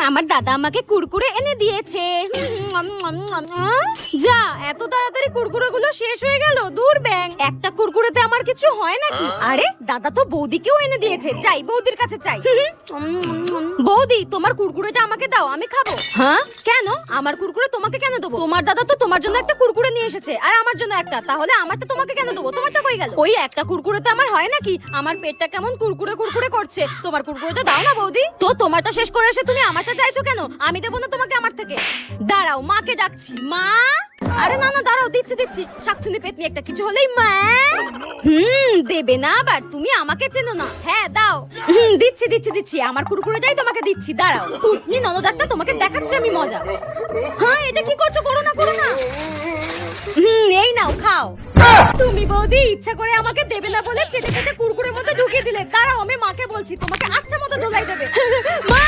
আমার দাদা আমাকে কুরকুরে এনে দিয়েছে। যা, এত তাড়াতাড়ি কুরকুরেগুলো শেষ হয়ে গেল। দূর ব্যাং, একটা কুরকুরেতে আমার কিছু হয় নাকি? আরে দাদা তো বৌদিকেও এনে দিয়েছে, চাই বৌদির কাছে চাই। বৌদি, তোমার কুরকুরেটা আমাকে দাও, আমি খাবো। হ্যাঁ কেন? আমার কুরকুরে তোমাকে কেন দেবো? তোমার দাদা তো তোমার জন্য একটা কুরকুরে নিয়ে এসেছে আর আমার জন্য একটা, তাহলে আমারটা তোমাকে কেন দেবো? তোমারটা কই গেল? ওই একটা কুরকুরেতে আমার হয় নাকি? আমার পেটটা কেমন কুরকুরে কুরকুরে করছে। তোমার কুরকুরেটা দাও না বৌদি। তো তোমারটা শেষ করে এসে তুমি আমারটা চাইছো কেন? আমি দেবো না তোমাকে আমার থেকে। দাঁড়াও, মাকে ডাকছি। মা! আরে না না, দাঁড়াও, দিচ্ছি দিচ্ছি। শাকচুন্নি পেতনি একটা কিছু হলেই মা। দেবে না আবার? তুমি আমাকে চেনো না। হ্যাঁ দাও। দিচ্ছি দিচ্ছি দিচ্ছি, আমার কুরকুরেটাই তোমাকে দিচ্ছি। দাঁড়াও, কুটনি ননদ একটা তোমাকে দেখাচ্ছি আমি মজা। হ্যাঁ, এটা কি করছো? করো না করো না। এই নাও, খাও। তুমি বৌদি ইচ্ছা করে আমাকে দেবে না বলে চেটে চেটে কুরকুরের মধ্যে ঢুকিয়ে দিলে। দাঁড়াও, আমি মাকে বলছি, তোমাকে আচ্ছা মতো ধোলাই দেবে। মা!